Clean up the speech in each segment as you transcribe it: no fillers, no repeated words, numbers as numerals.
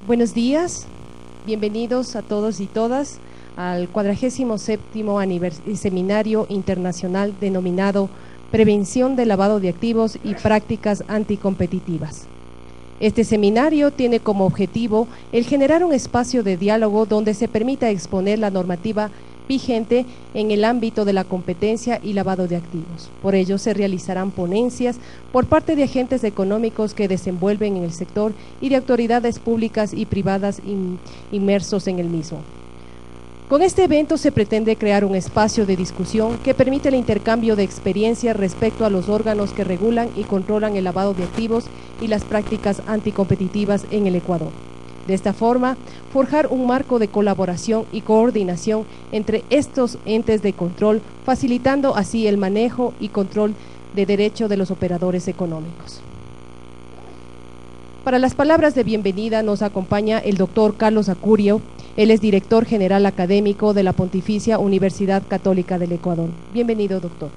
Buenos días, bienvenidos a todos y todas al 47º Seminario Internacional denominado Prevención del Lavado de Activos y Prácticas Anticompetitivas. Este seminario tiene como objetivo el generar un espacio de diálogo donde se permita exponer la normativa vigente en el ámbito de la competencia y lavado de activos. Por ello se realizarán ponencias por parte de agentes económicos que desenvuelven en el sector y de autoridades públicas y privadas inmersos en el mismo. Con este evento se pretende crear un espacio de discusión que permite el intercambio de experiencias respecto a los órganos que regulan y controlan el lavado de activos y las prácticas anticompetitivas en el Ecuador. De esta forma, forjar un marco de colaboración y coordinación entre estos entes de control, facilitando así el manejo y control de derecho de los operadores económicos. Para las palabras de bienvenida nos acompaña el doctor Carlos Acurio. Él es director general académico de la Pontificia Universidad Católica del Ecuador. Bienvenido, doctor.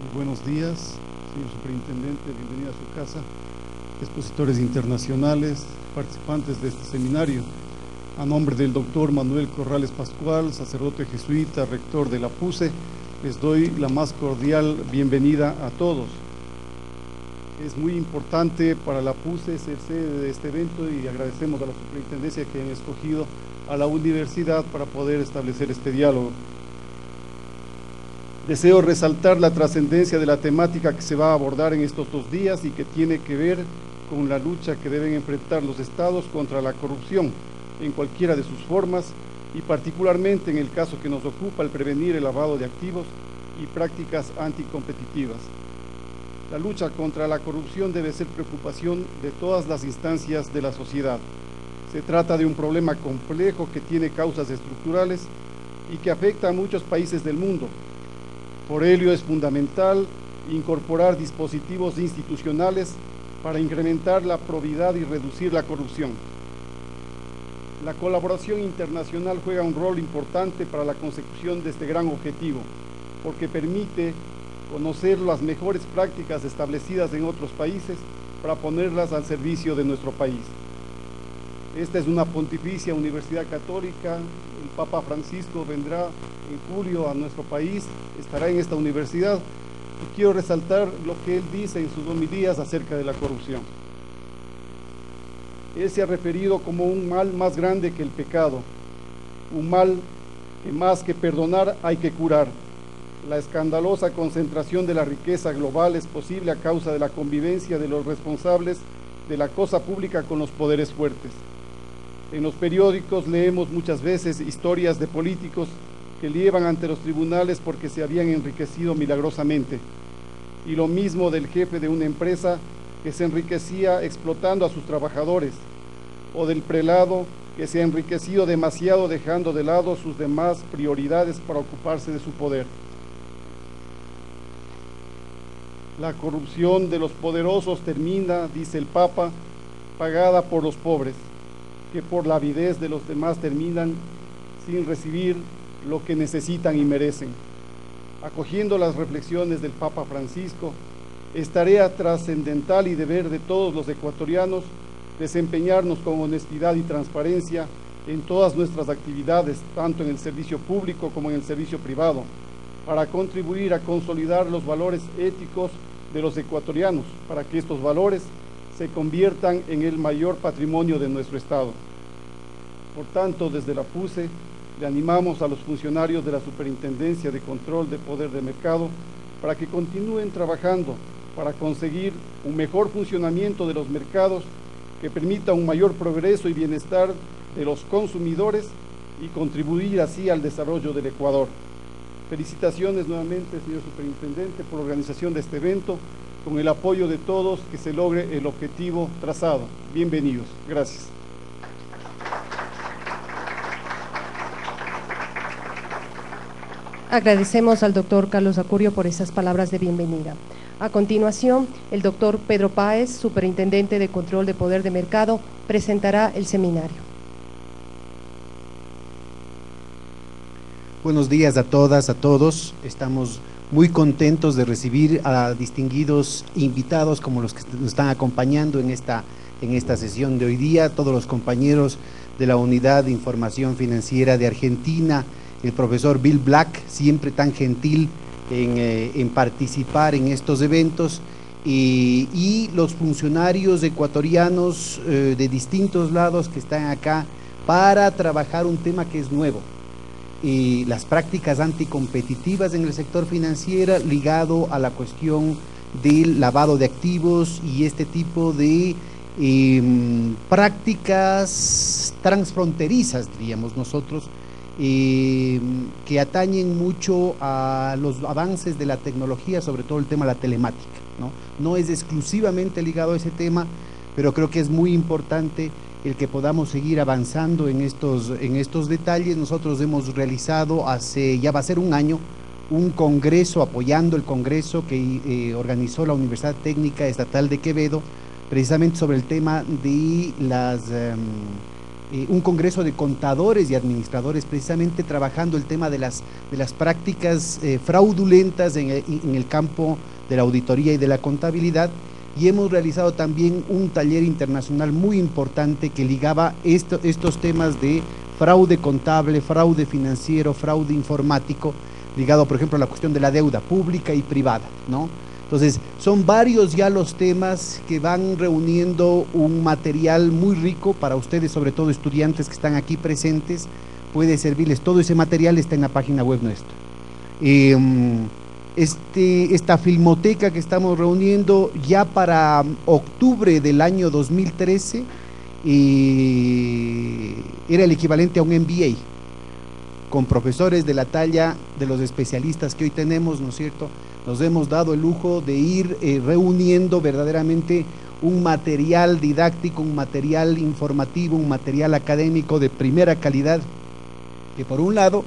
Muy buenos días, señor superintendente, bienvenido a su casa, expositores internacionales, participantes de este seminario. A nombre del doctor Manuel Corrales Pascual, sacerdote jesuita, rector de la PUCE, les doy la más cordial bienvenida a todos. Es muy importante para la PUCE ser sede de este evento y agradecemos a la superintendencia que han escogido a la universidad para poder establecer este diálogo. Deseo resaltar la trascendencia de la temática que se va a abordar en estos 2 días y que tiene que ver con la lucha que deben enfrentar los estados contra la corrupción en cualquiera de sus formas y particularmente en el caso que nos ocupa, el prevenir el lavado de activos y prácticas anticompetitivas. La lucha contra la corrupción debe ser preocupación de todas las instancias de la sociedad. Se trata de un problema complejo que tiene causas estructurales y que afecta a muchos países del mundo. Por ello es fundamental incorporar dispositivos institucionales para incrementar la probidad y reducir la corrupción. La colaboración internacional juega un rol importante para la consecución de este gran objetivo, porque permite conocer las mejores prácticas establecidas en otros países para ponerlas al servicio de nuestro país. Esta es una pontificia universidad católica. El Papa Francisco vendrá en julio a nuestro país, estará en esta universidad y quiero resaltar lo que él dice en sus homilías acerca de la corrupción. Él se ha referido como un mal más grande que el pecado, un mal que más que perdonar hay que curar. La escandalosa concentración de la riqueza global es posible a causa de la convivencia de los responsables de la cosa pública con los poderes fuertes. En los periódicos leemos muchas veces historias de políticos que llevan ante los tribunales porque se habían enriquecido milagrosamente. Y lo mismo del jefe de una empresa que se enriquecía explotando a sus trabajadores, o del prelado que se ha enriquecido demasiado dejando de lado sus demás prioridades para ocuparse de su poder. La corrupción de los poderosos termina, dice el Papa, pagada por los pobres, que por la avidez de los demás terminan sin recibir lo que necesitan y merecen. Acogiendo las reflexiones del Papa Francisco, es tarea trascendental y deber de todos los ecuatorianos desempeñarnos con honestidad y transparencia en todas nuestras actividades, tanto en el servicio público como en el servicio privado, para contribuir a consolidar los valores éticos de los ecuatorianos, para que estos valores se conviertan en el mayor patrimonio de nuestro Estado. Por tanto, desde la PUCE, le animamos a los funcionarios de la Superintendencia de Control de Poder de Mercado para que continúen trabajando para conseguir un mejor funcionamiento de los mercados que permita un mayor progreso y bienestar de los consumidores y contribuir así al desarrollo del Ecuador. Felicitaciones nuevamente, señor superintendente, por la organización de este evento, con el apoyo de todos que se logre el objetivo trazado. Bienvenidos. Gracias. Agradecemos al doctor Carlos Acurio por esas palabras de bienvenida. A continuación, el doctor Pedro Páez, superintendente de Control de Poder de Mercado, presentará el seminario. Buenos días a todas, a todos. Estamos muy contentos de recibir a distinguidos invitados como los que nos están acompañando en esta sesión de hoy día, todos los compañeros de la Unidad de Información Financiera de Argentina, el profesor Bill Black, siempre tan gentil en participar en estos eventos, y los funcionarios ecuatorianos de distintos lados que están acá para trabajar un tema que es nuevo, las prácticas anticompetitivas en el sector financiero ligado a la cuestión del lavado de activos y este tipo de prácticas transfronterizas, diríamos nosotros, que atañen mucho a los avances de la tecnología, sobre todo el tema de la telemática, ¿no? No es exclusivamente ligado a ese tema, pero creo que es muy importante el que podamos seguir avanzando en estos detalles. Nosotros hemos realizado ya va a ser un año, un congreso, apoyando el congreso que organizó la Universidad Técnica Estatal de Quevedo, precisamente sobre el tema de un congreso de contadores y administradores, precisamente trabajando el tema de las prácticas fraudulentas en el campo de la auditoría y de la contabilidad. Y hemos realizado también un taller internacional muy importante que ligaba estos temas de fraude contable, fraude financiero, fraude informático, ligado por ejemplo a la cuestión de la deuda pública y privada, ¿no? Entonces, son varios ya los temas que van reuniendo un material muy rico para ustedes, sobre todo estudiantes que están aquí presentes, puede servirles. Todo ese material está en la página web nuestra. Esta filmoteca que estamos reuniendo ya para octubre del año 2013 era el equivalente a un MBA, con profesores de la talla de los especialistas que hoy tenemos, ¿no es cierto? Nos hemos dado el lujo de ir reuniendo verdaderamente un material didáctico, un material informativo, un material académico de primera calidad, que por un lado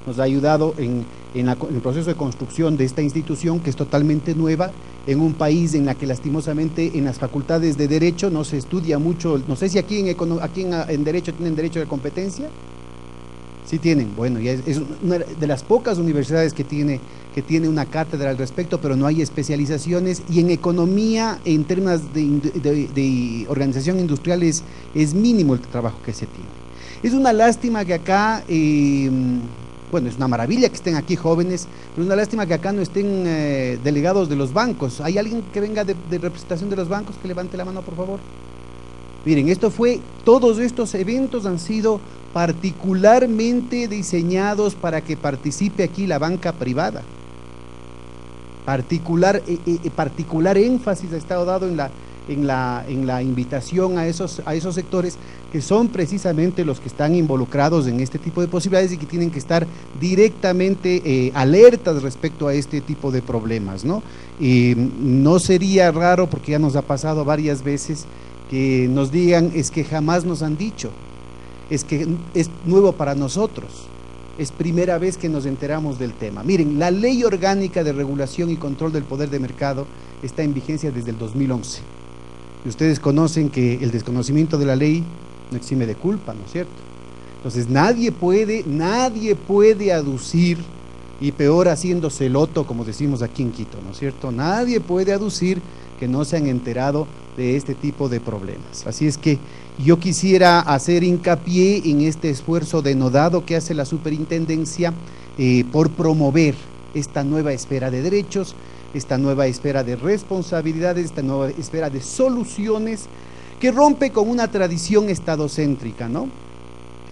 nos ha ayudado en el proceso de construcción de esta institución, que es totalmente nueva, en un país en la que lastimosamente en las facultades de Derecho no se estudia mucho. No sé si aquí en Derecho tienen Derecho de Competencia. Sí tienen, bueno, ya es una de las pocas universidades que tiene una cátedra al respecto, pero no hay especializaciones, y en economía, en términos de organización industrial, es mínimo el trabajo que se tiene. Es una lástima que acá, bueno, es una maravilla que estén aquí jóvenes, pero es una lástima que acá no estén delegados de los bancos. ¿Hay alguien que venga de representación de los bancos que levante la mano, por favor? Miren, todos estos eventos han sido particularmente diseñados para que participe aquí la banca privada. Particular énfasis ha estado dado en la invitación a esos sectores, que son precisamente los que están involucrados en este tipo de posibilidades y que tienen que estar directamente alertas respecto a este tipo de problemas, ¿no? No sería raro, porque ya nos ha pasado varias veces, que nos digan: es que jamás nos han dicho, es que es nuevo para nosotros, es primera vez que nos enteramos del tema. Miren, la Ley Orgánica de Regulación y Control del Poder de Mercado está en vigencia desde el 2011. Y ustedes conocen que el desconocimiento de la ley no exime de culpa, ¿no es cierto? Entonces nadie puede aducir, y peor haciéndose loto, como decimos aquí en Quito, ¿no es cierto? Nadie puede aducir que no se han enterado de este tipo de problemas. Así es que yo quisiera hacer hincapié en este esfuerzo denodado que hace la superintendencia por promover esta nueva esfera de derechos, esta nueva esfera de responsabilidades, esta nueva esfera de soluciones, que rompe con una tradición estadocéntrica, ¿no?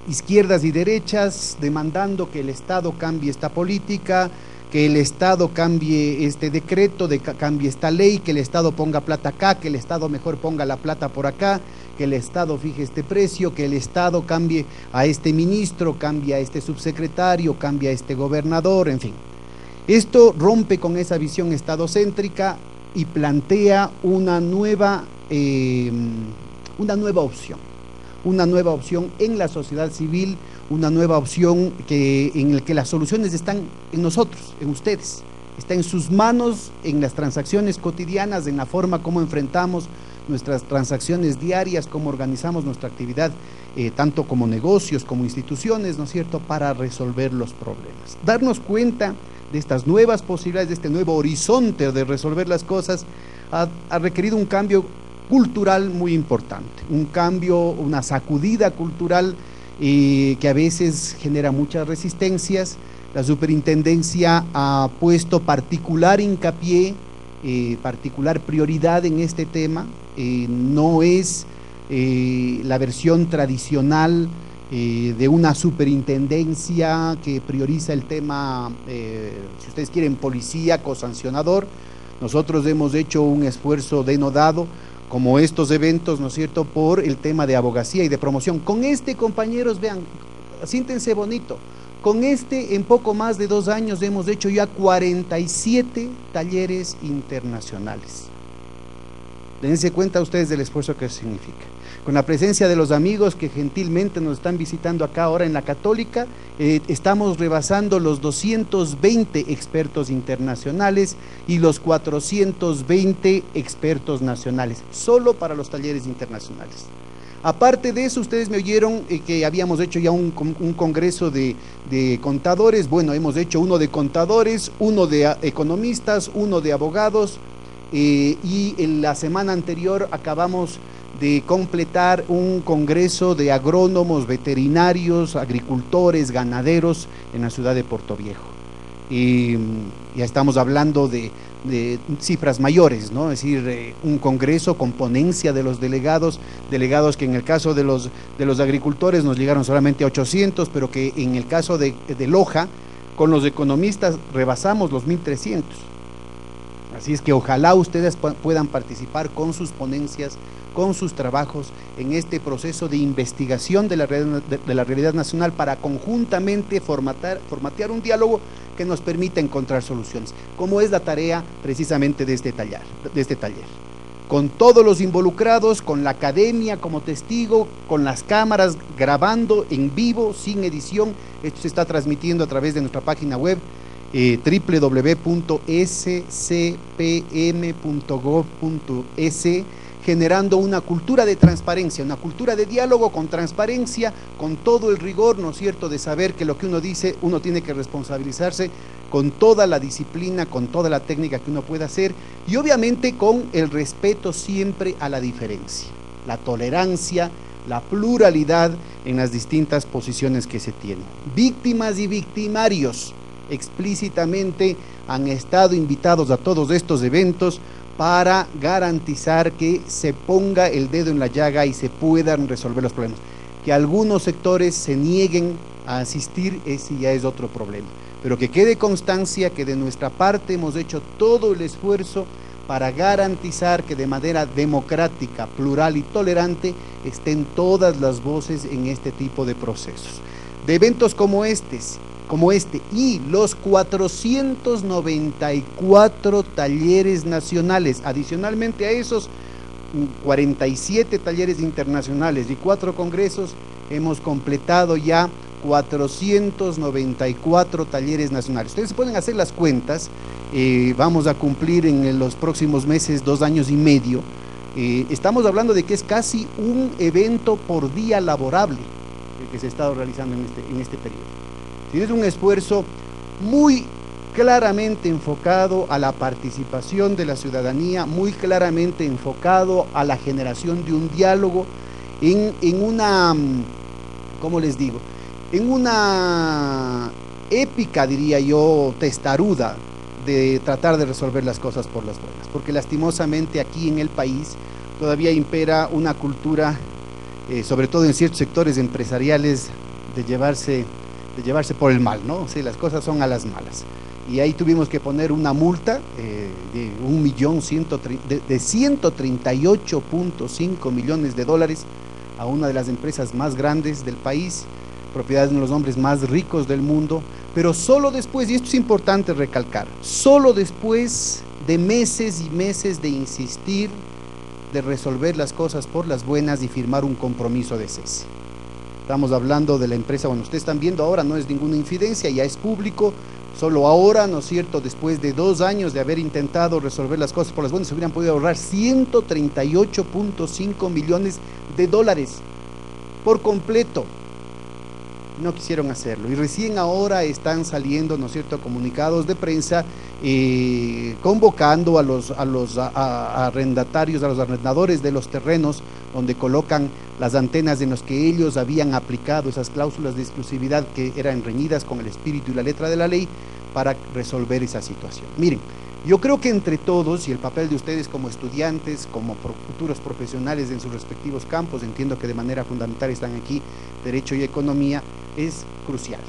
Izquierdas y derechas demandando que el Estado cambie esta política, que el Estado cambie este decreto, cambie esta ley, que el Estado ponga plata acá, que el Estado mejor ponga la plata por acá, que el Estado fije este precio, que el Estado cambie a este ministro, cambie a este subsecretario, cambie a este gobernador, en fin. Esto rompe con esa visión estadocéntrica y plantea una nueva opción en la sociedad civil, una nueva opción en la que las soluciones están en nosotros, en ustedes, está en sus manos, en las transacciones cotidianas, en la forma como enfrentamos nuestras transacciones diarias, cómo organizamos nuestra actividad, tanto como negocios, como instituciones, ¿no es cierto?, para resolver los problemas. Darnos cuenta estas nuevas posibilidades, de este nuevo horizonte de resolver las cosas, ha requerido un cambio cultural muy importante, un cambio, una sacudida cultural que a veces genera muchas resistencias. La superintendencia ha puesto particular hincapié, particular prioridad en este tema. No es la versión tradicional de una superintendencia que prioriza el tema, si ustedes quieren, policíaco, sancionador. Nosotros hemos hecho un esfuerzo denodado, como estos eventos, ¿no es cierto?, por el tema de abogacía y de promoción. Con este, compañeros, vean, siéntense bonito, con este en poco más de 2 años hemos hecho ya 47 talleres internacionales. Dense cuenta ustedes del esfuerzo que significa. Con la presencia de los amigos que gentilmente nos están visitando acá ahora en la Católica, estamos rebasando los 220 expertos internacionales y los 420 expertos nacionales, solo para los talleres internacionales. Aparte de eso, ustedes me oyeron que habíamos hecho ya un congreso de contadores. Bueno, hemos hecho uno de contadores, uno de economistas, uno de abogados, y en la semana anterior acabamos de completar un congreso de agrónomos, veterinarios, agricultores, ganaderos en la ciudad de Portoviejo. Y ya estamos hablando de cifras mayores, ¿no? Es decir, un congreso con ponencia de los delegados que en el caso de los agricultores nos llegaron solamente a 800, pero que en el caso de Loja, con los economistas rebasamos los 1300. Así es que ojalá ustedes puedan participar con sus ponencias, con sus trabajos en este proceso de investigación de la realidad nacional para conjuntamente formatear un diálogo que nos permita encontrar soluciones, como es la tarea precisamente de este taller. Con todos los involucrados, con la academia como testigo, con las cámaras grabando en vivo, sin edición. Esto se está transmitiendo a través de nuestra página web, www.scpm.gov.es, generando una cultura de transparencia, una cultura de diálogo con transparencia, con todo el rigor, ¿no es cierto?, de saber que lo que uno dice, uno tiene que responsabilizarse con toda la disciplina, con toda la técnica que uno pueda hacer, y obviamente con el respeto siempre a la diferencia, la tolerancia, la pluralidad en las distintas posiciones que se tienen. Víctimas y victimarios explícitamente han estado invitados a todos estos eventos para garantizar que se ponga el dedo en la llaga y se puedan resolver los problemas. Que algunos sectores se nieguen a asistir, ese ya es otro problema, pero que quede constancia que de nuestra parte hemos hecho todo el esfuerzo para garantizar que de manera democrática, plural y tolerante estén todas las voces en este tipo de procesos. De eventos como este y los 494 talleres nacionales, adicionalmente a esos 47 talleres internacionales y 4 congresos, hemos completado ya 494 talleres nacionales. Ustedes pueden hacer las cuentas, vamos a cumplir en los próximos meses 2 años y medio, estamos hablando de que es casi un evento por día laborable el que se ha estado realizando en este periodo. Es un esfuerzo muy claramente enfocado a la participación de la ciudadanía, muy claramente enfocado a la generación de un diálogo en una, ¿cómo les digo?, en una épica, diría yo, testaruda de tratar de resolver las cosas por las buenas, porque lastimosamente aquí en el país todavía impera una cultura, sobre todo en ciertos sectores empresariales, de llevarse por el mal, ¿no? Sí, las cosas son a las malas. Y ahí tuvimos que poner una multa de $138.5 millones a una de las empresas más grandes del país, propiedad de uno de los hombres más ricos del mundo, pero solo después, y esto es importante recalcar, solo después de meses y meses de insistir, de resolver las cosas por las buenas y firmar un compromiso de cese. Estamos hablando de la empresa, bueno, ustedes están viendo ahora, no es ninguna infidencia, ya es público, solo ahora, ¿no es cierto?, después de 2 años de haber intentado resolver las cosas por las buenas, se hubieran podido ahorrar $138.5 millones por completo. no quisieron hacerlo, y recién ahora están saliendo, ¿no es cierto?, comunicados de prensa convocando a los arrendatarios, a los arrendadores de los terrenos donde colocan las antenas en los que ellos habían aplicado esas cláusulas de exclusividad que eran reñidas con el espíritu y la letra de la ley, para resolver esa situación. Miren, yo creo que entre todos, y el papel de ustedes como estudiantes, como futuros profesionales en sus respectivos campos, entiendo que de manera fundamental están aquí Derecho y Economía, es crucial.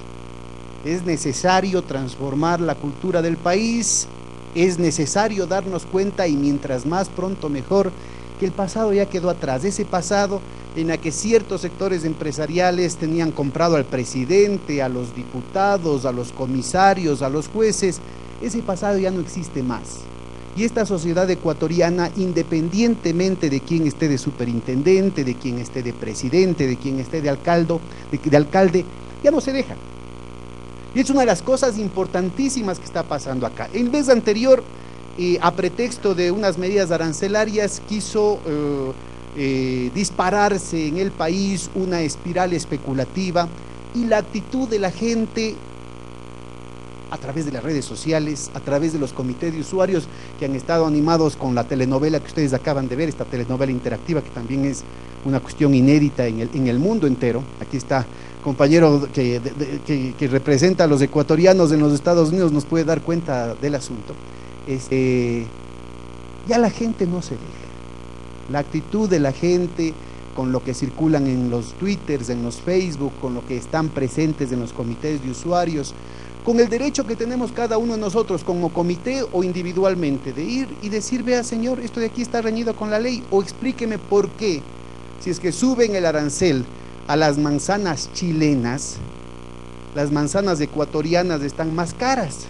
Es necesario transformar la cultura del país, es necesario darnos cuenta, y mientras más pronto mejor, que el pasado ya quedó atrás. Ese pasado en el que ciertos sectores empresariales tenían comprado al presidente, a los diputados, a los comisarios, a los jueces, ese pasado ya no existe más. Y esta sociedad ecuatoriana, independientemente de quién esté de superintendente, de quién esté de presidente, de quién esté de alcalde, ya no se deja. Y es una de las cosas importantísimas que está pasando acá. El mes anterior, a pretexto de unas medidas arancelarias, quiso dispararse en el país una espiral especulativa, y la actitud de la gente, a través de las redes sociales, a través de los comités de usuarios que han estado animados con la telenovela que ustedes acaban de ver, esta telenovela interactiva que también es una cuestión inédita en el mundo entero. Aquí está compañero que representa a los ecuatorianos en los Estados Unidos, nos puede dar cuenta del asunto. Ya la gente no se deja. La actitud de la gente, con lo que circulan en los twitters, en los Facebook, con lo que están presentes en los comités de usuarios, con el derecho que tenemos cada uno de nosotros como comité o individualmente de ir y decir: vea señor, esto de aquí está reñido con la ley, o explíqueme por qué, si es que suben el arancel a las manzanas chilenas, las manzanas ecuatorianas están más caras,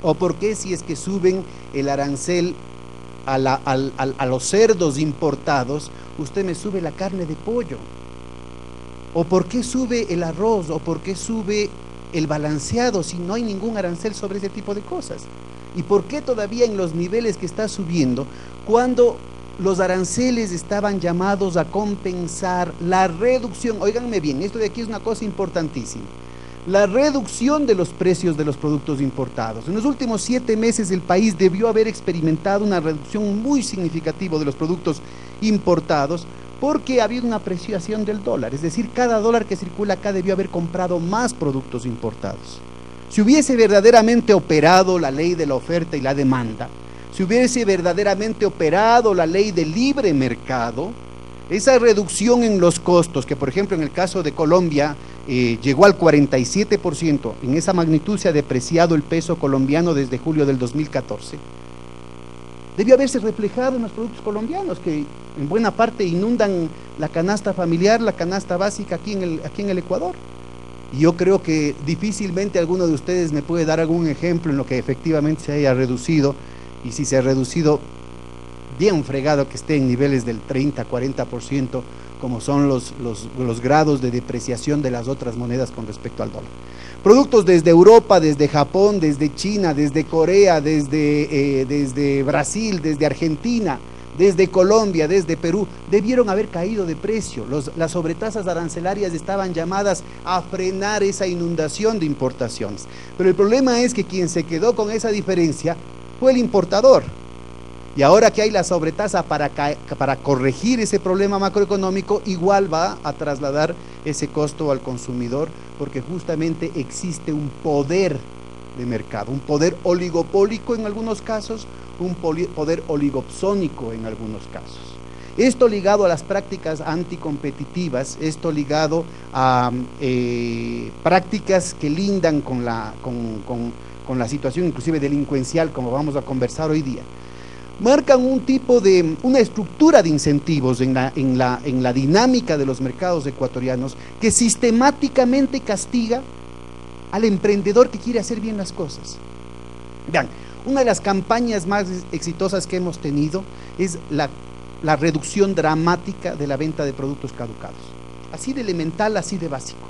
o por qué si es que suben el arancel a los cerdos importados, usted me sube la carne de pollo, o por qué sube el arroz, o por qué sube el balanceado si no hay ningún arancel sobre ese tipo de cosas, y por qué todavía en los niveles que está subiendo, cuando los aranceles estaban llamados a compensar la reducción. Óiganme bien, esto de aquí es una cosa importantísima, la reducción de los precios de los productos importados. En los últimos 7 meses el país debió haber experimentado una reducción muy significativa de los productos importados, porque ha habido una apreciación del dólar, es decir, cada dólar que circula acá debió haber comprado más productos importados. Si hubiese verdaderamente operado la ley de la oferta y la demanda, si hubiese verdaderamente operado la ley de libre mercado, esa reducción en los costos, que por ejemplo en el caso de Colombia llegó al 47%, en esa magnitud se ha depreciado el peso colombiano desde julio del 2014, debió haberse reflejado en los productos colombianos, que en buena parte inundan la canasta familiar, la canasta básica aquí en el Ecuador. Y yo creo que difícilmente alguno de ustedes me puede dar algún ejemplo en lo que efectivamente se haya reducido, y si se ha reducido, bien fregado que esté en niveles del 30-40%, como son los grados de depreciación de las otras monedas con respecto al dólar. Productos desde Europa, desde Japón, desde China, desde Corea, desde Brasil, desde Argentina, desde Colombia, desde Perú, debieron haber caído de precio. Las sobretasas arancelarias estaban llamadas a frenar esa inundación de importaciones. Pero el problema es que quien se quedó con esa diferencia fue el importador. Y ahora que hay la sobretasa para corregir ese problema macroeconómico, igual va a trasladar ese costo al consumidor, porque justamente existe un poder de mercado, un poder oligopólico en algunos casos, un poder oligopsónico en algunos casos. Esto ligado a las prácticas anticompetitivas, esto ligado a prácticas que lindan con la situación inclusive delincuencial, como vamos a conversar hoy día, marcan una estructura de incentivos en la dinámica de los mercados ecuatorianos, que sistemáticamente castiga al emprendedor que quiere hacer bien las cosas. Vean, una de las campañas más exitosas que hemos tenido es la reducción dramática de la venta de productos caducados. Así de elemental, así de básico.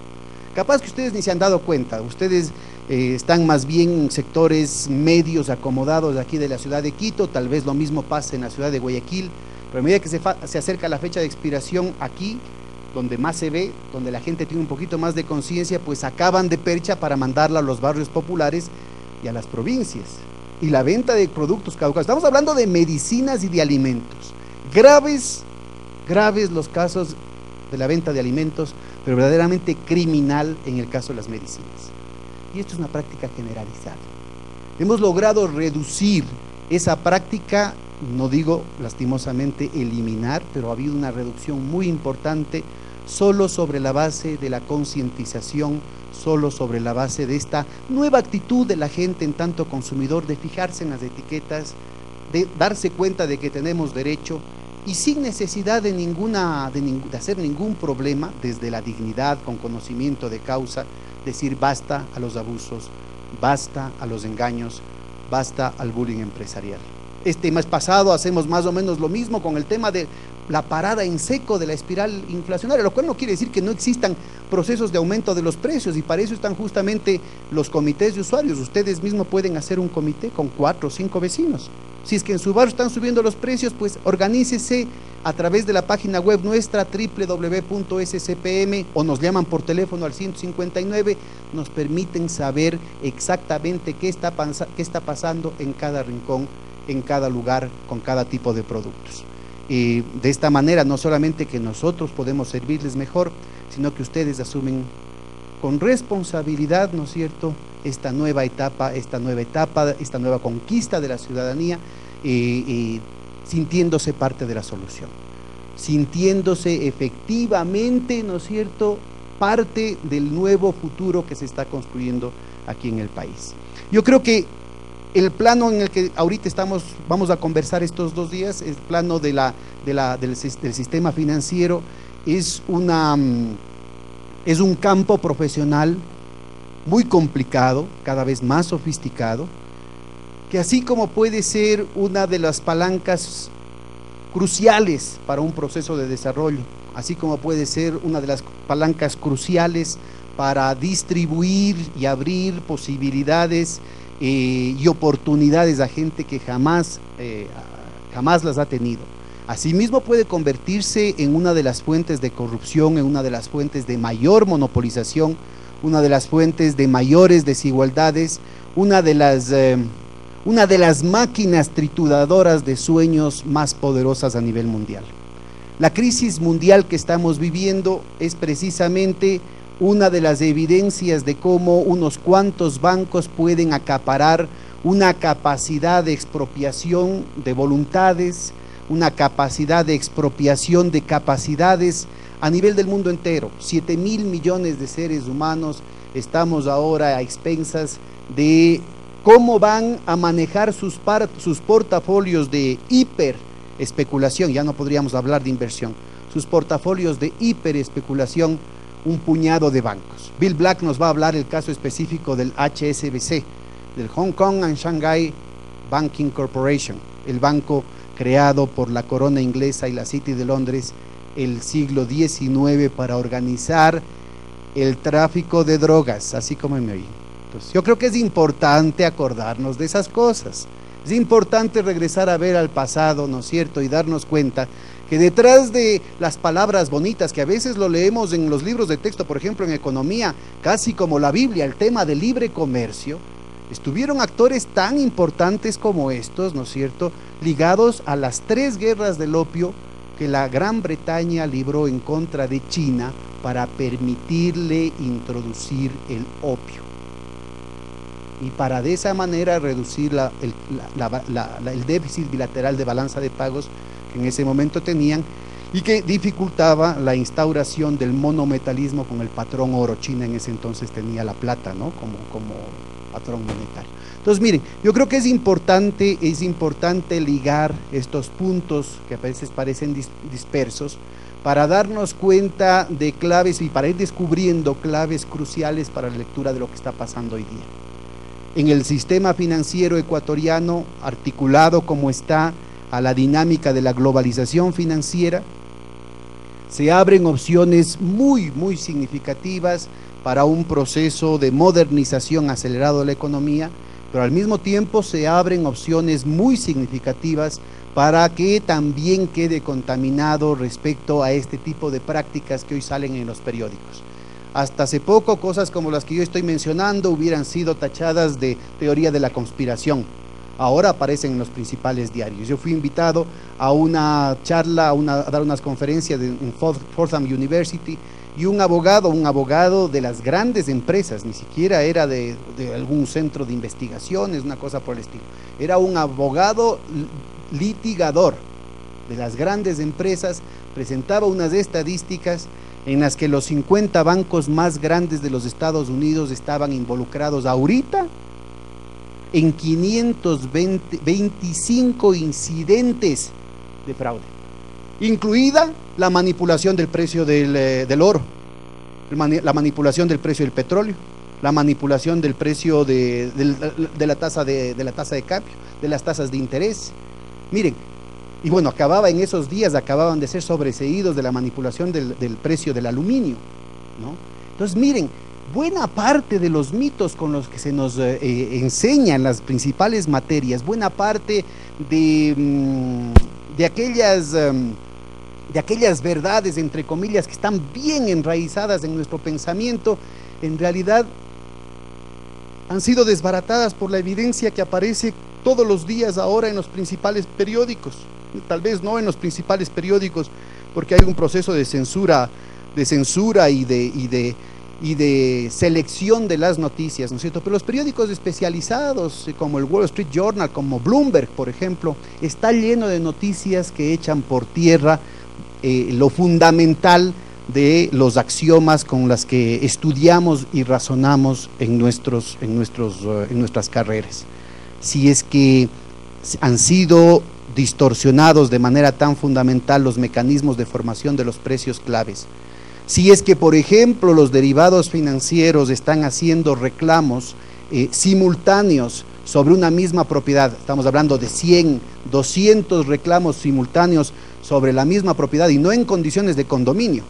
Capaz que ustedes ni se han dado cuenta, ustedes están más bien en sectores medios acomodados de aquí de la ciudad de Quito, tal vez lo mismo pase en la ciudad de Guayaquil, pero a medida que se acerca la fecha de expiración aquí, donde más se ve, donde la gente tiene un poquito más de conciencia, pues sacaban de percha para mandarla a los barrios populares y a las provincias. Y la venta de productos caducados, estamos hablando de medicinas y de alimentos, graves los casos de la venta de alimentos, pero verdaderamente criminal en el caso de las medicinas. Y esto es una práctica generalizada. Hemos logrado reducir esa práctica, no digo lastimosamente eliminar, pero ha habido una reducción muy importante solo sobre la base de la concientización, solo sobre la base de esta nueva actitud de la gente en tanto consumidor, de fijarse en las etiquetas, de darse cuenta de que tenemos derecho y sin necesidad de hacer ningún problema, desde la dignidad, con conocimiento de causa, decir basta a los abusos, basta a los engaños, basta al bullying empresarial. Este mes pasado hacemos más o menos lo mismo con el tema de la parada en seco de la espiral inflacionaria, lo cual no quiere decir que no existan procesos de aumento de los precios, y para eso están justamente los comités de usuarios. Ustedes mismos pueden hacer un comité con 4 o 5 vecinos. Si es que en su barrio están subiendo los precios, pues organícese a través de la página web nuestra www.scpm, o nos llaman por teléfono al 159, nos permiten saber exactamente qué está pasando en cada rincón, en cada lugar, con cada tipo de productos. Y de esta manera no solamente que nosotros podemos servirles mejor, sino que ustedes asumen con responsabilidad, ¿no es cierto?, esta nueva etapa, esta nueva conquista de la ciudadanía, sintiéndose parte de la solución, sintiéndose efectivamente, ¿no es cierto?, parte del nuevo futuro que se está construyendo aquí en el país. Yo creo que el plano en el que ahorita vamos a conversar estos 2 días, el plano del sistema financiero, es un campo profesional muy complicado, cada vez más sofisticado, que así como puede ser una de las palancas cruciales para un proceso de desarrollo, así como puede ser una de las palancas cruciales para distribuir y abrir posibilidades y oportunidades a gente que jamás las ha tenido. Asimismo puede convertirse en una de las fuentes de corrupción, en una de las fuentes de mayor monopolización, una de las fuentes de mayores desigualdades, una de las máquinas trituradoras de sueños más poderosas a nivel mundial. La crisis mundial que estamos viviendo es precisamente una de las evidencias de cómo unos cuantos bancos pueden acaparar una capacidad de expropiación de voluntades, una capacidad de expropiación de capacidades a nivel del mundo entero. 7.000 millones de seres humanos estamos ahora a expensas de cómo van a manejar sus portafolios de hiperespeculación, ya no podríamos hablar de inversión, sus portafolios de hiperespeculación, un puñado de bancos. Bill Black nos va a hablar el caso específico del HSBC, del Hong Kong and Shanghai Banking Corporation, el banco creado por la corona inglesa y la City de Londres el siglo XIX para organizar el tráfico de drogas, así como me oí. Entonces, yo creo que es importante acordarnos de esas cosas, es importante regresar a ver al pasado, ¿no es cierto?, y darnos cuenta que detrás de las palabras bonitas, que a veces lo leemos en los libros de texto, por ejemplo en economía, casi como la Biblia, el tema del libre comercio, estuvieron actores tan importantes como estos, ¿no es cierto?, ligados a las 3 guerras del opio que la Gran Bretaña libró en contra de China para permitirle introducir el opio y para de esa manera reducir el déficit bilateral de balanza de pagos que en ese momento tenían y que dificultaba la instauración del monometalismo con el patrón oro. China en ese entonces tenía la plata, ¿no?, como patrón monetario. Entonces miren, yo creo que es importante ligar estos puntos que a veces parecen dispersos para darnos cuenta de claves y para ir descubriendo claves cruciales para la lectura de lo que está pasando hoy día. En el sistema financiero ecuatoriano, articulado como está a la dinámica de la globalización financiera, se abren opciones muy significativas para un proceso de modernización acelerado de la economía, pero al mismo tiempo se abren opciones muy significativas para que también quede contaminado respecto a este tipo de prácticas que hoy salen en los periódicos. Hasta hace poco, cosas como las que yo estoy mencionando hubieran sido tachadas de teoría de la conspiración. Ahora aparecen en los principales diarios. Yo fui invitado a una charla, a dar unas conferencias en Fordham University, y un abogado de las grandes empresas, ni siquiera era de algún centro de investigaciones, una cosa por el estilo. Era un abogado litigador de las grandes empresas, presentaba unas estadísticas en las que los 50 bancos más grandes de los Estados Unidos estaban involucrados ahorita en 525 incidentes de fraude, incluida la manipulación del precio del oro, la manipulación del precio del petróleo, la manipulación del precio de la tasa de cambio, de las tasas de interés. Miren, y bueno, en esos días acababan de ser sobreseídos de la manipulación del precio del aluminio, ¿no? Entonces, miren, buena parte de los mitos con los que se nos enseñan las principales materias, buena parte de aquellas verdades, entre comillas, que están bien enraizadas en nuestro pensamiento, en realidad han sido desbaratadas por la evidencia que aparece todos los días ahora en los principales periódicos. Tal vez no en los principales periódicos, porque hay un proceso de censura y de selección de las noticias, ¿no es cierto? Pero los periódicos especializados, como el Wall Street Journal, como Bloomberg, por ejemplo, está lleno de noticias que echan por tierra lo fundamental de los axiomas con las que estudiamos y razonamos en nuestras carreras. Si es que han sido distorsionados de manera tan fundamental los mecanismos de formación de los precios claves, si es que, por ejemplo, los derivados financieros están haciendo reclamos simultáneos sobre una misma propiedad, estamos hablando de 100, 200 reclamos simultáneos sobre la misma propiedad y no en condiciones de condominio,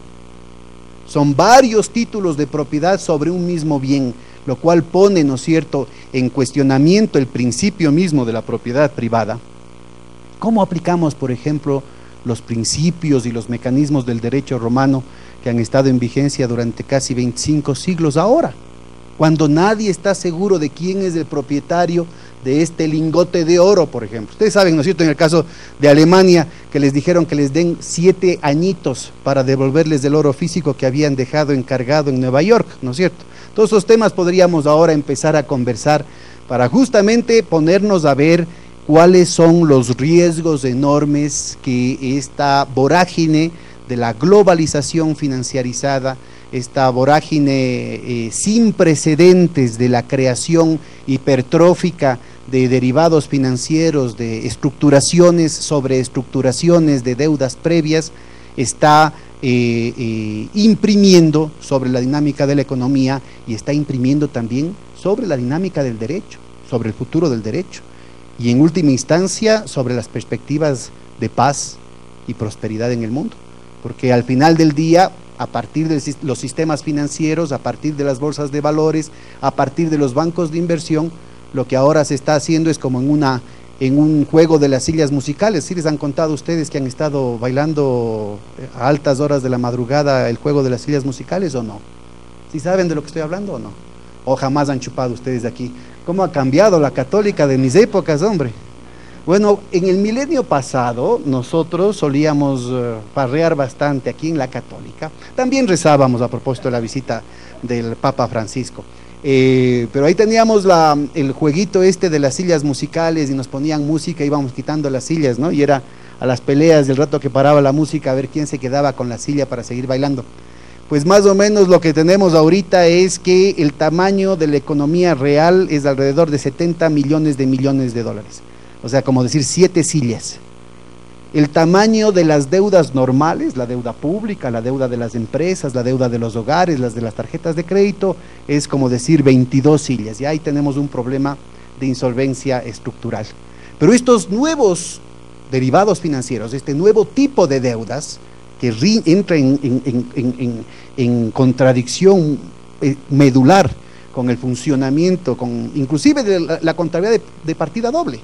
son varios títulos de propiedad sobre un mismo bien, lo cual pone, ¿no es cierto?, en cuestionamiento el principio mismo de la propiedad privada. ¿Cómo aplicamos, por ejemplo, los principios y los mecanismos del derecho romano que han estado en vigencia durante casi 25 siglos ahora, cuando nadie está seguro de quién es el propietario de este lingote de oro, por ejemplo? Ustedes saben, ¿no es cierto?, en el caso de Alemania, que les dijeron que les den 7 añitos para devolverles el oro físico que habían dejado encargado en Nueva York, ¿no es cierto? Todos esos temas podríamos ahora empezar a conversar para justamente ponernos a ver cuáles son los riesgos enormes que esta vorágine de la globalización financiarizada, esta vorágine sin precedentes de la creación hipertrófica de derivados financieros, de estructuraciones sobre estructuraciones de deudas previas, está imprimiendo sobre la dinámica de la economía y está imprimiendo también sobre la dinámica del derecho, sobre el futuro del derecho y en última instancia sobre las perspectivas de paz y prosperidad en el mundo, porque al final del día, a partir de los sistemas financieros, a partir de las bolsas de valores, a partir de los bancos de inversión, lo que ahora se está haciendo es como en un juego de las sillas musicales. ¿Sí les han contado ustedes que han estado bailando a altas horas de la madrugada el juego de las sillas musicales o no? ¿Sí saben de lo que estoy hablando o no? ¿O jamás han chupado ustedes de aquí? ¿Cómo ha cambiado la católica de mis épocas, hombre? Bueno, en el milenio pasado nosotros solíamos parrear bastante aquí en la católica. También rezábamos a propósito de la visita del Papa Francisco. Pero ahí teníamos el jueguito de las sillas musicales y nos ponían música, íbamos quitando las sillas, ¿no? Y era a las peleas del rato que paraba la música a ver quién se quedaba con la silla para seguir bailando. Pues más o menos lo que tenemos ahorita es que el tamaño de la economía real es alrededor de 70 millones de dólares. O sea, como decir 7 sillas. El tamaño de las deudas normales, la deuda pública, la deuda de las empresas, la deuda de los hogares, las de las tarjetas de crédito, es como decir 22 sillas. Y ahí tenemos un problema de insolvencia estructural. Pero estos nuevos derivados financieros, este nuevo tipo de deudas, que entra en contradicción medular con el funcionamiento, inclusive de la contabilidad de partida doble.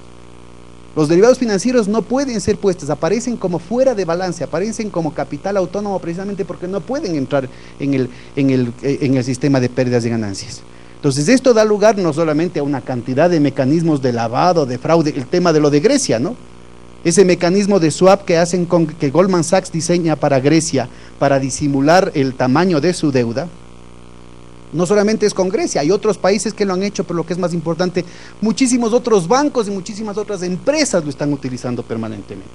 Los derivados financieros no pueden ser puestos, aparecen como fuera de balance, aparecen como capital autónomo precisamente porque no pueden entrar en el sistema de pérdidas y ganancias. Entonces esto da lugar no solamente a una cantidad de mecanismos de lavado, de fraude, el tema de lo de Grecia, ¿no? Ese mecanismo de swap que Goldman Sachs diseña para Grecia para disimular el tamaño de su deuda, no solamente es con Grecia, hay otros países que lo han hecho, pero lo que es más importante, muchísimos otros bancos y muchísimas otras empresas lo están utilizando permanentemente.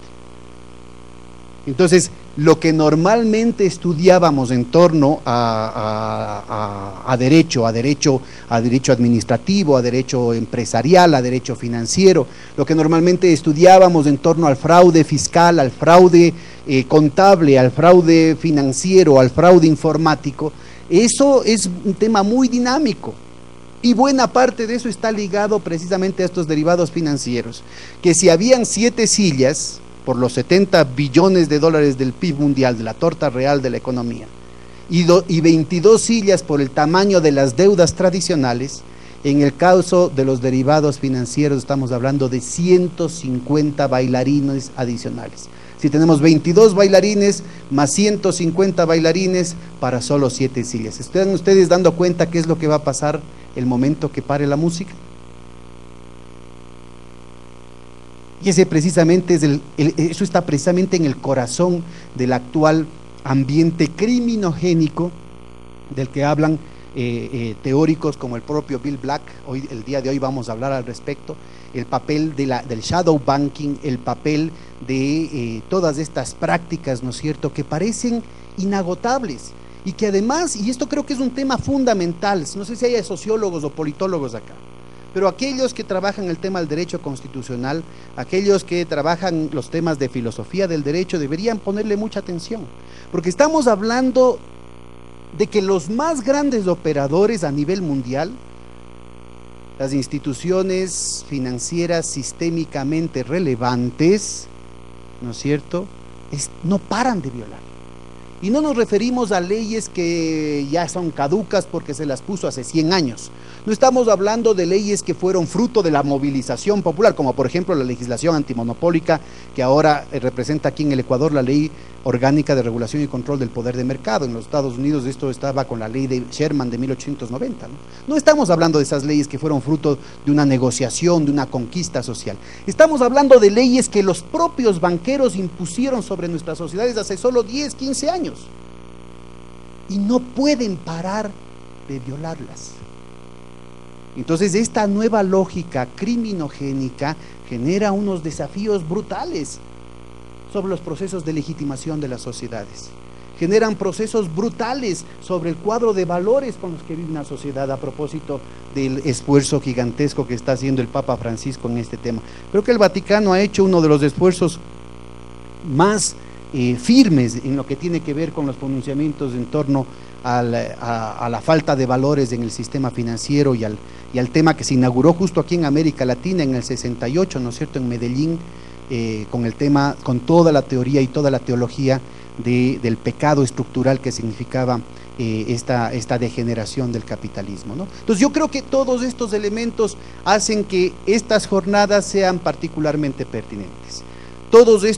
Entonces, lo que normalmente estudiábamos en torno a derecho administrativo, a derecho empresarial, a derecho financiero, lo que normalmente estudiábamos en torno al fraude fiscal, al fraude contable, al fraude financiero, al fraude informático, eso es un tema muy dinámico. Y buena parte de eso está ligado precisamente a estos derivados financieros, que si habían 7 sillas por los 70 billones de dólares del PIB mundial, de la torta real de la economía, y 22 sillas por el tamaño de las deudas tradicionales, en el caso de los derivados financieros estamos hablando de 150 bailarines adicionales. Si tenemos 22 bailarines más 150 bailarines para solo 7 sillas. ¿Están ustedes dando cuenta qué es lo que va a pasar el momento que pare la música? Y ese precisamente es eso está precisamente en el corazón del actual ambiente criminogénico del que hablan teóricos como el propio Bill Black. El día de hoy vamos a hablar al respecto, el papel del shadow banking, el papel de todas estas prácticas, ¿no es cierto?, que parecen inagotables y que además, y esto creo que es un tema fundamental, no sé si hay sociólogos o politólogos acá, pero aquellos que trabajan el tema del derecho constitucional, aquellos que trabajan los temas de filosofía del derecho, deberían ponerle mucha atención, porque estamos hablando de que los más grandes operadores a nivel mundial, las instituciones financieras sistémicamente relevantes, ¿no es cierto?, no paran de violar. Y no nos referimos a leyes que ya son caducas porque se las puso hace 100 años. No estamos hablando de leyes que fueron fruto de la movilización popular, como por ejemplo la legislación antimonopólica, que ahora representa aquí en el Ecuador la Ley Orgánica de Regulación y Control del Poder de Mercado. En los Estados Unidos esto estaba con la ley de Sherman de 1890. No estamos hablando de esas leyes que fueron fruto de una negociación, de una conquista social. Estamos hablando de leyes que los propios banqueros impusieron sobre nuestras sociedades hace solo 10, 15 años. Y no pueden parar de violarlas. Entonces esta nueva lógica criminogénica genera unos desafíos brutales sobre los procesos de legitimación de las sociedades, generan procesos brutales sobre el cuadro de valores con los que vive una sociedad, a propósito del esfuerzo gigantesco que está haciendo el Papa Francisco en este tema. Creo que el Vaticano ha hecho uno de los esfuerzos más firmes en lo que tiene que ver con los pronunciamientos en torno a la falta de valores en el sistema financiero y al tema que se inauguró justo aquí en América Latina en el 68, ¿no es cierto?, en Medellín, con el tema, con toda la teoría y toda la teología del pecado estructural que significaba esta degeneración del capitalismo, ¿no? Entonces yo creo que todos estos elementos hacen que estas jornadas sean particularmente pertinentes. Toda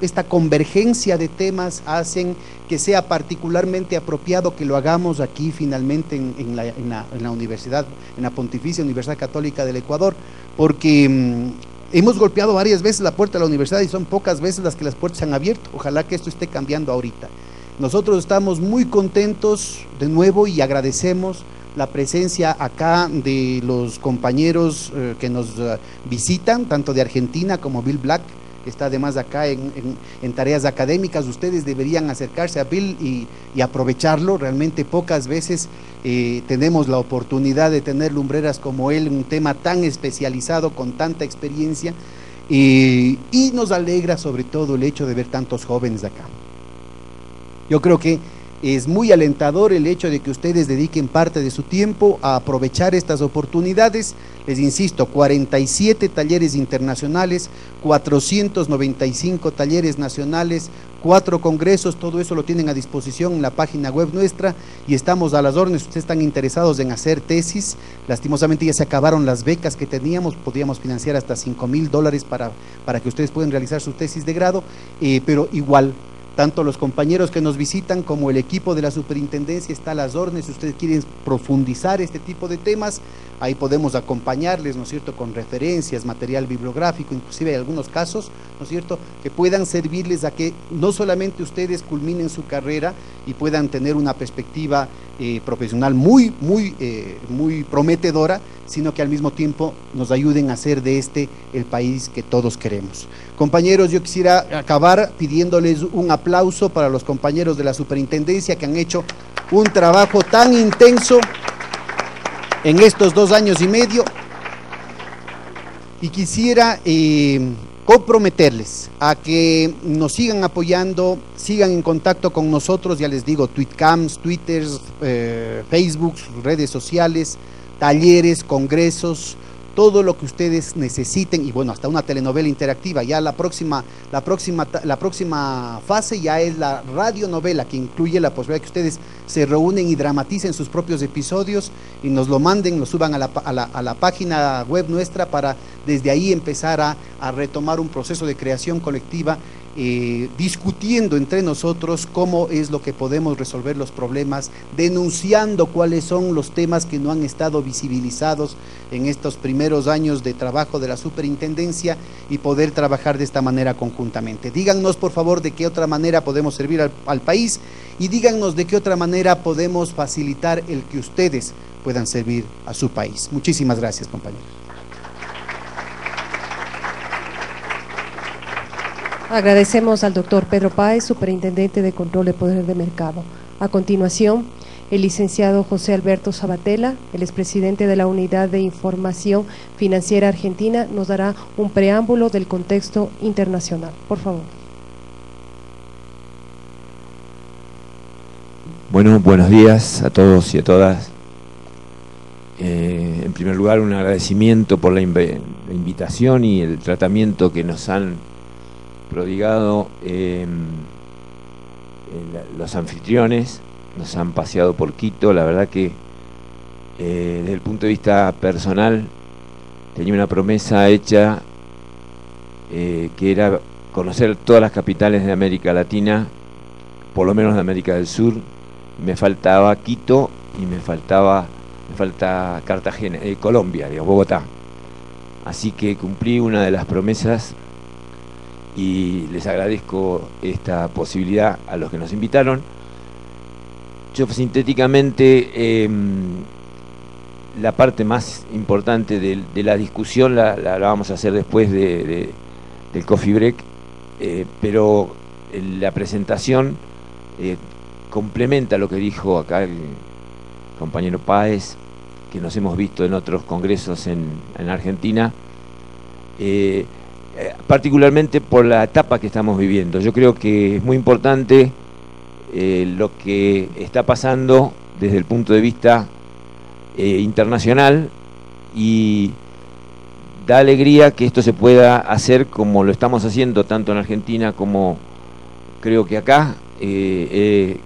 esta convergencia de temas hacen que sea particularmente apropiado que lo hagamos aquí finalmente en la universidad, en la Pontificia Universidad Católica del Ecuador, porque hemos golpeado varias veces la puerta de la universidad y son pocas veces las que las puertas se han abierto. Ojalá que esto esté cambiando ahorita. Nosotros estamos muy contentos de nuevo y agradecemos la presencia acá de los compañeros que nos visitan, tanto de Argentina como Bill Black, que está además acá en tareas académicas. Ustedes deberían acercarse a Bill y aprovecharlo. Realmente pocas veces tenemos la oportunidad de tener lumbreras como él, un tema tan especializado, con tanta experiencia, y nos alegra sobre todo el hecho de ver tantos jóvenes acá. Yo creo que Es muy alentador el hecho de que ustedes dediquen parte de su tiempo a aprovechar estas oportunidades. Les insisto, 47 talleres internacionales, 495 talleres nacionales, 4 congresos, todo eso lo tienen a disposición en la página web nuestra y estamos a las órdenes. Ustedes están interesados en hacer tesis, lastimosamente ya se acabaron las becas que teníamos, podíamos financiar hasta $5,000 para que ustedes puedan realizar su tesis de grado, pero igual, tanto los compañeros que nos visitan como el equipo de la superintendencia está a las órdenes. Si ustedes quieren profundizar este tipo de temas, ahí podemos acompañarles, ¿no es cierto?, con referencias, material bibliográfico, inclusive hay algunos casos, ¿no es cierto?, que puedan servirles a que no solamente ustedes culminen su carrera y puedan tener una perspectiva profesional muy prometedora, sino que al mismo tiempo nos ayuden a hacer de este el país que todos queremos. Compañeros, yo quisiera acabar pidiéndoles un aplauso para los compañeros de la superintendencia que han hecho un trabajo tan intenso en estos 2 años y medio, y quisiera comprometerles a que nos sigan apoyando, sigan en contacto con nosotros, ya les digo, tweetcams, twitters, Facebook, redes sociales, talleres, congresos, todo lo que ustedes necesiten, y bueno, hasta una telenovela interactiva. Ya la próxima fase ya es la radionovela, que incluye la posibilidad de que ustedes se reúnen y dramaticen sus propios episodios y nos lo manden, lo suban a la página web nuestra para desde ahí empezar a retomar un proceso de creación colectiva, discutiendo entre nosotros cómo es lo que podemos resolver los problemas, denunciando cuáles son los temas que no han estado visibilizados en estos primeros años de trabajo de la superintendencia y poder trabajar de esta manera conjuntamente. Díganos por favor de qué otra manera podemos servir al país y díganos de qué otra manera podemos facilitar el que ustedes puedan servir a su país. Muchísimas gracias, compañeros. Agradecemos al doctor Pedro Páez, superintendente de Control de Poder de Mercado. A continuación, el licenciado José Alberto Sabatella, el expresidente de la Unidad de Información Financiera Argentina, nos dará un preámbulo del contexto internacional. Por favor. Bueno, buenos días a todos y a todas. En primer lugar, un agradecimiento por la invitación y el tratamiento que nos han prodigado los anfitriones. Nos han paseado por Quito. La verdad que desde el punto de vista personal tenía una promesa hecha que era conocer todas las capitales de América Latina, por lo menos de América del Sur. Me faltaba Quito y me falta Cartagena, Colombia, digamos, Bogotá. Así que cumplí una de las promesas y les agradezco esta posibilidad a los que nos invitaron. Yo sintéticamente la parte más importante de la discusión la vamos a hacer después del coffee break, pero la presentación complementa lo que dijo acá el compañero Páez, que nos hemos visto en otros congresos en Argentina, particularmente por la etapa que estamos viviendo. Yo creo que es muy importante lo que está pasando desde el punto de vista internacional, y da alegría que esto se pueda hacer como lo estamos haciendo tanto en Argentina como creo que acá,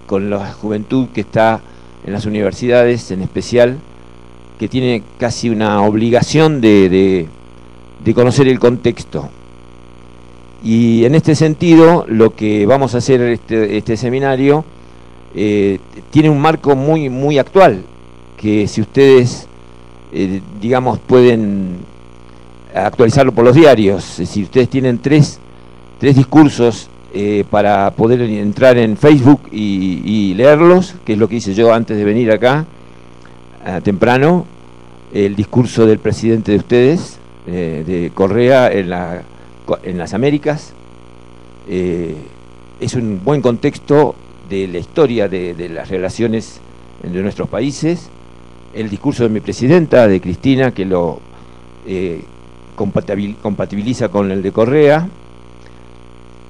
con la juventud que está en las universidades en especial, que tiene casi una obligación de conocer el contexto. Y en este sentido, lo que vamos a hacer este seminario tiene un marco muy actual, que si ustedes, digamos, pueden actualizarlo por los diarios, es decir, ustedes tienen tres discursos para poder entrar en Facebook y leerlos, que es lo que hice yo antes de venir acá, temprano. El discurso del presidente de ustedes, de Correa, en las Américas, es un buen contexto de la historia de las relaciones entre nuestros países. El discurso de mi presidenta, de Cristina, que lo compatibiliza con el de Correa.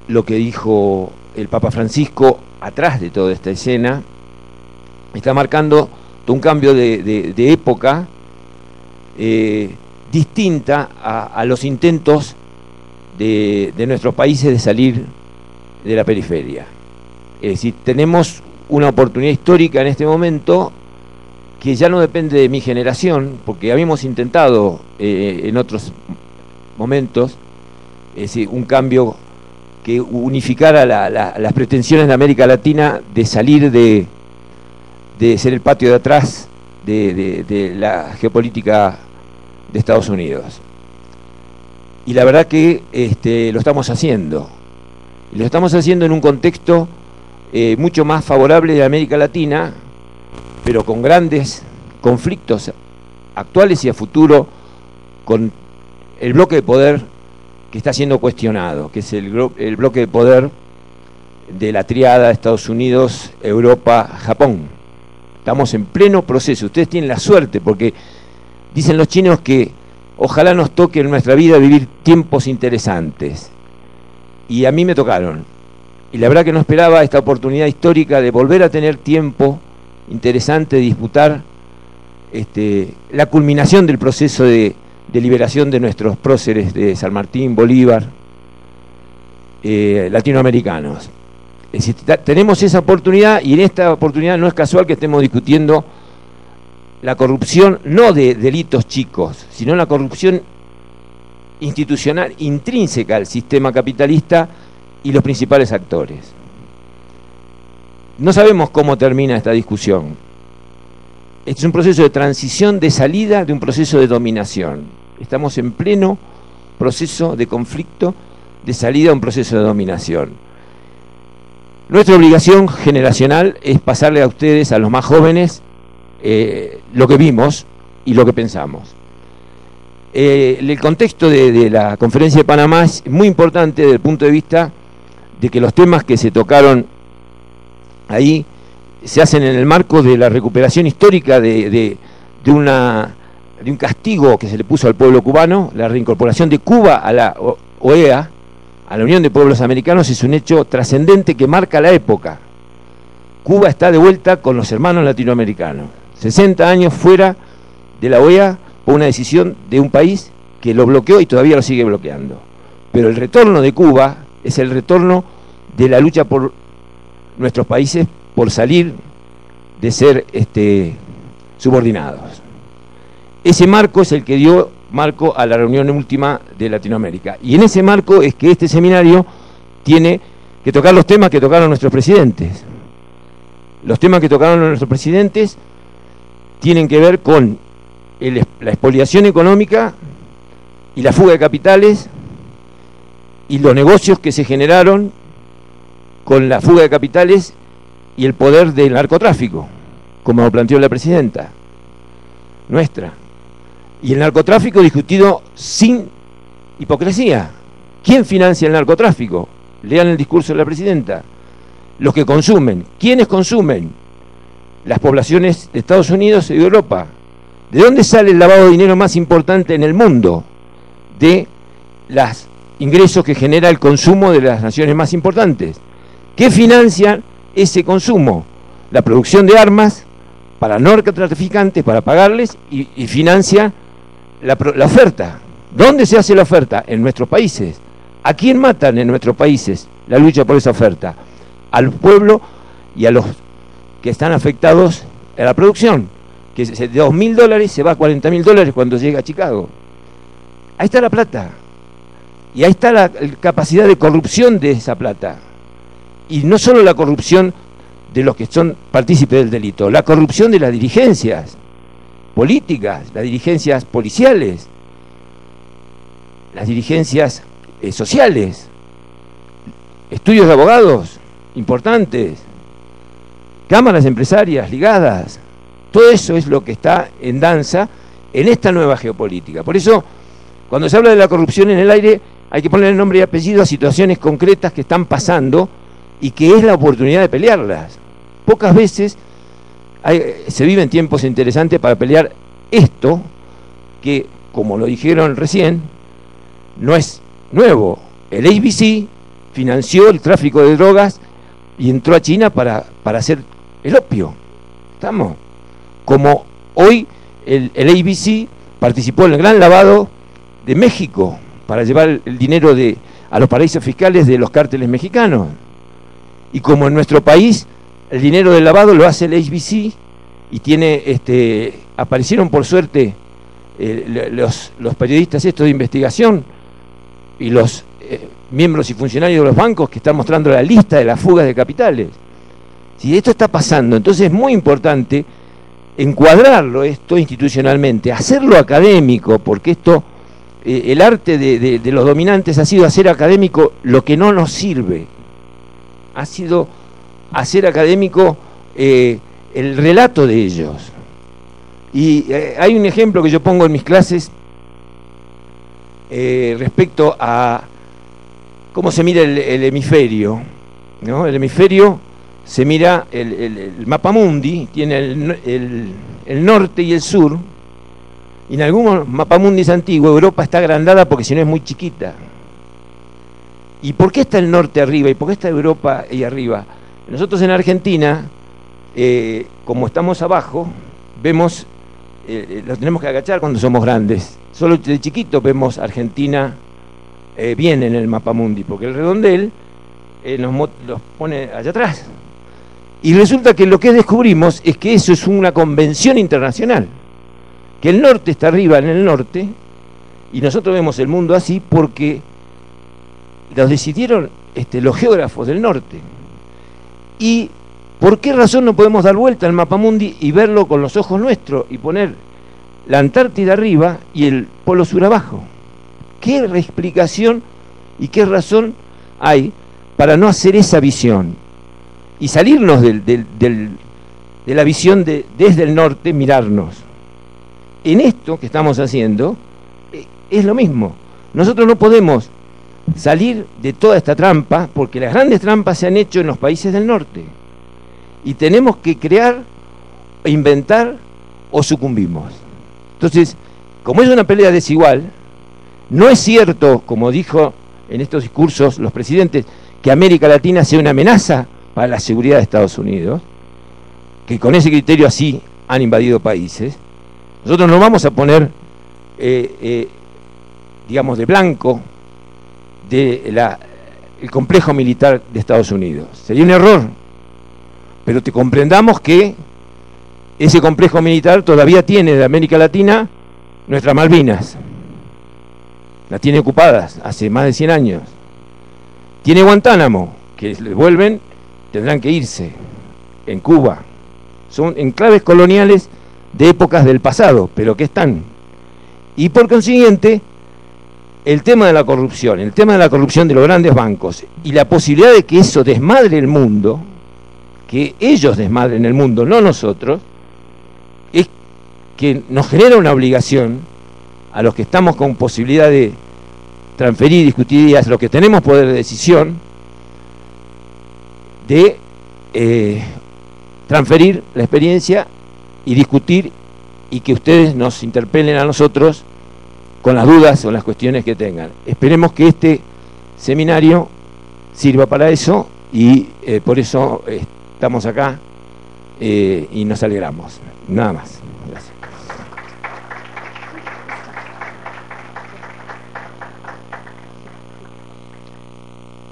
Lo que dijo el Papa Francisco atrás de toda esta escena, está marcando un cambio de época distinta a los intentos de nuestros países de salir de la periferia. Es decir, tenemos una oportunidad histórica en este momento que ya no depende de mi generación, porque habíamos intentado en otros momentos, es decir, un cambio que unificara las pretensiones de América Latina de salir de ser el patio de atrás de la geopolítica de Estados Unidos. Y la verdad que lo estamos haciendo. Y lo estamos haciendo en un contexto mucho más favorable de América Latina, pero con grandes conflictos actuales y a futuro, con el bloque de poder que está siendo cuestionado, que es el bloque de poder de la triada Estados Unidos, Europa, Japón. Estamos en pleno proceso. Ustedes tienen la suerte, porque dicen los chinos que ojalá nos toque en nuestra vida vivir tiempos interesantes. Y a mí me tocaron. Y la verdad que no esperaba esta oportunidad histórica de volver a tener tiempo interesante de disputar la culminación del proceso de liberación de nuestros próceres de San Martín, Bolívar, latinoamericanos. Es decir, tenemos esa oportunidad, y en esta oportunidad no es casual que estemos discutiendo la corrupción, no de delitos chicos, sino la corrupción institucional intrínseca al sistema capitalista y los principales actores. No sabemos cómo termina esta discusión. Este es un proceso de transición, de salida de un proceso de dominación. Estamos en pleno proceso de conflicto, de salida a un proceso de dominación. Nuestra obligación generacional es pasarle a ustedes, a los más jóvenes, lo que vimos y lo que pensamos. El contexto de la conferencia de Panamá es muy importante desde el punto de vista de que los temas que se tocaron ahí se hacen en el marco de la recuperación histórica de un castigo que se le puso al pueblo cubano. La reincorporación de Cuba a la OEA, a la Unión de Pueblos Americanos, es un hecho trascendente que marca la época. Cuba está de vuelta con los hermanos latinoamericanos. 60 años fuera de la OEA por una decisión de un país que lo bloqueó y todavía lo sigue bloqueando. Pero el retorno de Cuba es el retorno de la lucha por nuestros países por salir de ser subordinados. Ese marco es el que dio marco a la reunión última de Latinoamérica. Y en ese marco es que este seminario tiene que tocar los temas que tocaron nuestros presidentes. Los temas que tocaron nuestros presidentes tienen que ver con la expoliación económica y la fuga de capitales y los negocios que se generaron con la fuga de capitales y el poder del narcotráfico, como lo planteó la presidenta nuestra. Y el narcotráfico discutido sin hipocresía. ¿Quién financia el narcotráfico? Lean el discurso de la presidenta. Los que consumen. ¿Quiénes consumen? Las poblaciones de Estados Unidos y de Europa. ¿De dónde sale el lavado de dinero más importante en el mundo? De los ingresos que genera el consumo de las naciones más importantes. ¿Qué financian ese consumo? La producción de armas para narcotraficantes, para pagarles, y financia la oferta. ¿Dónde se hace la oferta? En nuestros países. ¿A quién matan en nuestros países la lucha por esa oferta? Al pueblo y a los que están afectados a la producción, que de $2.000 se va a $40.000 cuando llega a Chicago. Ahí está la plata. Y ahí está la capacidad de corrupción de esa plata. Y no solo la corrupción de los que son partícipes del delito, la corrupción de las dirigencias políticas, las dirigencias policiales, las dirigencias sociales, estudios de abogados importantes, cámaras empresarias ligadas. Todo eso es lo que está en danza en esta nueva geopolítica. Por eso, cuando se habla de la corrupción en el aire, hay que poner el nombre y apellido a situaciones concretas que están pasando y que es la oportunidad de pelearlas. Pocas veces se viven tiempos interesantes para pelear esto, que, como lo dijeron recién, no es nuevo. El ABC financió el tráfico de drogas y entró a China para hacer el opio. ¿Estamos? Como hoy el ABC participó en el gran lavado de México para llevar el dinero a los paraísos fiscales de los cárteles mexicanos. Y como en nuestro país el dinero del lavado lo hace el ABC y aparecieron por suerte los periodistas estos de investigación y los miembros y funcionarios de los bancos que están mostrando la lista de las fugas de capitales. Si esto está pasando, entonces es muy importante encuadrarlo esto institucionalmente, hacerlo académico, porque esto, el arte de los dominantes ha sido hacer académico lo que no nos sirve, ha sido hacer académico el relato de ellos. Y hay un ejemplo que yo pongo en mis clases respecto a cómo se mira el hemisferio, ¿no? El hemisferio se mira el mapamundi, tiene el norte y el sur, y en algunos mapamundis antiguos Europa está agrandada porque si no es muy chiquita. ¿Y por qué está el norte arriba y por qué está Europa ahí arriba? Nosotros en Argentina, como estamos abajo, vemos, lo tenemos que agachar cuando somos grandes. Solo de chiquito vemos Argentina bien en el mapamundi, porque el redondel los pone allá atrás. Y resulta que lo que descubrimos es que eso es una convención internacional, que el norte está arriba en el norte, y nosotros vemos el mundo así porque los decidieron los geógrafos del norte. ¿Y por qué razón no podemos dar vuelta al mapamundi y verlo con los ojos nuestros y poner la Antártida arriba y el Polo Sur abajo? ¿Qué explicación y qué razón hay para no hacer esa visión y salirnos de la visión desde el norte, mirarnos? En esto que estamos haciendo es lo mismo. Nosotros no podemos salir de toda esta trampa porque las grandes trampas se han hecho en los países del norte y tenemos que crear, inventar o sucumbimos. Entonces, como es una pelea desigual, no es cierto, como dijo en estos discursos los presidentes, que América Latina sea una amenaza para la seguridad de Estados Unidos, que con ese criterio así han invadido países. Nosotros no vamos a poner, digamos, de blanco el complejo militar de Estados Unidos. Sería un error, pero te comprendamos que ese complejo militar todavía tiene de América Latina nuestras Malvinas. Las tiene ocupadas hace más de 100 años. Tiene Guantánamo, que les vuelven, tendrán que irse. En Cuba. Son enclaves coloniales de épocas del pasado, pero que están. Y por consiguiente, el tema de la corrupción de los grandes bancos y la posibilidad de que eso desmadre el mundo, que ellos desmadren el mundo, no nosotros, es que nos genera una obligación a los que estamos con posibilidad de transferir, discutir ideas, los que tenemos poder de decisión, de transferir la experiencia y discutir y que ustedes nos interpelen a nosotros con las dudas o las cuestiones que tengan. Esperemos que este seminario sirva para eso y por eso estamos acá y nos alegramos. Nada más. Gracias.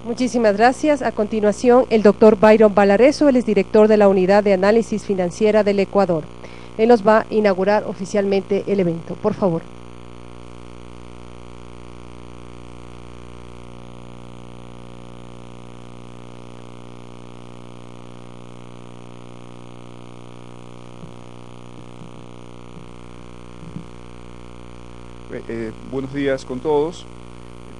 Muchísimas gracias. A continuación, el doctor Byron Valareso, él es director de la Unidad de Análisis Financiera del Ecuador. Él nos va a inaugurar oficialmente el evento. Por favor. Buenos días con todos.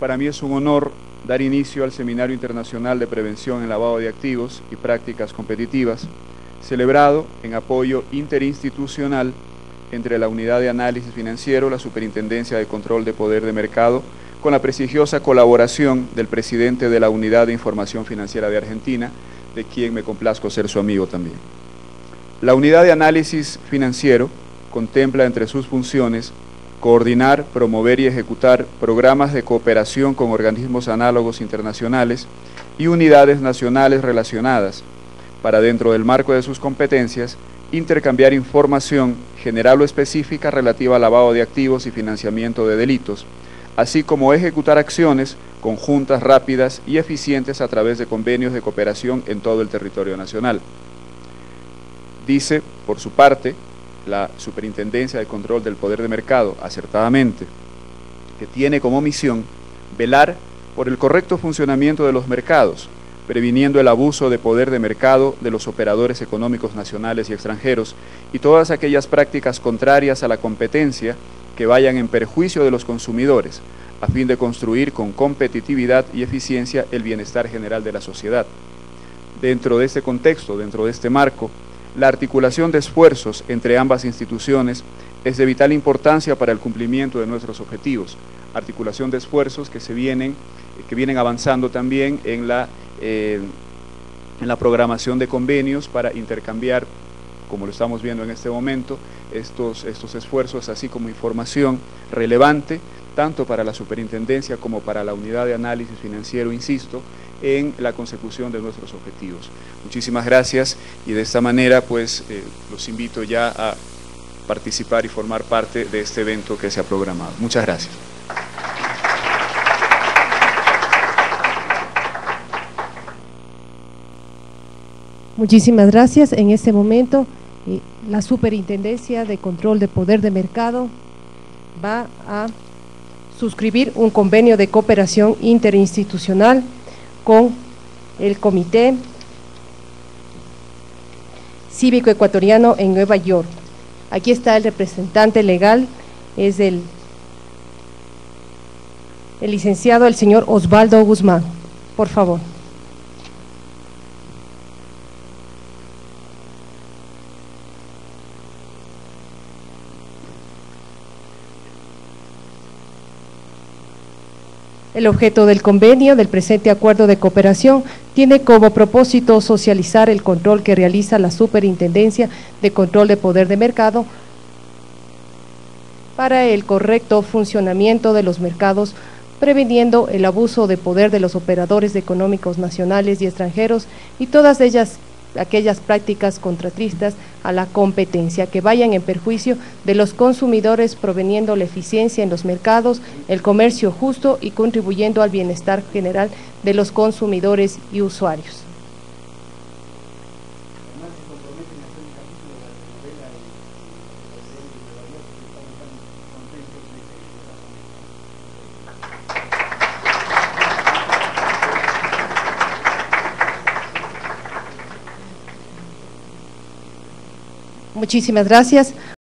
Para mí es un honor dar inicio al Seminario Internacional de Prevención en Lavado de Activos y Prácticas Competitivas, celebrado en apoyo interinstitucional entre la Unidad de Análisis Financiero, la Superintendencia de Control de Poder de Mercado, con la prestigiosa colaboración del presidente de la Unidad de Información Financiera de Argentina, de quien me complazco ser su amigo también. La Unidad de Análisis Financiero contempla entre sus funciones coordinar, promover y ejecutar programas de cooperación con organismos análogos internacionales y unidades nacionales relacionadas, para dentro del marco de sus competencias, intercambiar información general o específica relativa al lavado de activos y financiamiento de delitos, así como ejecutar acciones conjuntas, rápidas y eficientes a través de convenios de cooperación en todo el territorio nacional. Dice, por su parte, la Superintendencia de Control del Poder de Mercado, acertadamente, que tiene como misión velar por el correcto funcionamiento de los mercados, previniendo el abuso de poder de mercado de los operadores económicos nacionales y extranjeros y todas aquellas prácticas contrarias a la competencia que vayan en perjuicio de los consumidores, a fin de construir con competitividad y eficiencia el bienestar general de la sociedad. Dentro de este contexto, dentro de este marco, la articulación de esfuerzos entre ambas instituciones es de vital importancia para el cumplimiento de nuestros objetivos. Articulación de esfuerzos que vienen avanzando también en la programación de convenios para intercambiar, como lo estamos viendo en este momento, estos esfuerzos, así como información relevante, tanto para la superintendencia como para la unidad de análisis financiero, insisto, en la consecución de nuestros objetivos. Muchísimas gracias y de esta manera pues los invito ya a participar y formar parte de este evento que se ha programado. Muchas gracias. Muchísimas gracias. En este momento la Superintendencia de Control de Poder de Mercado va a suscribir un convenio de cooperación interinstitucional con el Comité Cívico Ecuatoriano en Nueva York. Aquí está el representante legal, es el licenciado, el señor Osvaldo Guzmán. Por favor. El objeto del convenio del presente acuerdo de cooperación tiene como propósito socializar el control que realiza la Superintendencia de Control de Poder de Mercado para el correcto funcionamiento de los mercados, previniendo el abuso de poder de los operadores económicos nacionales y extranjeros y todas aquellas prácticas contraristas a la competencia que vayan en perjuicio de los consumidores, proveniendo la eficiencia en los mercados, el comercio justo y contribuyendo al bienestar general de los consumidores y usuarios. Muchísimas gracias.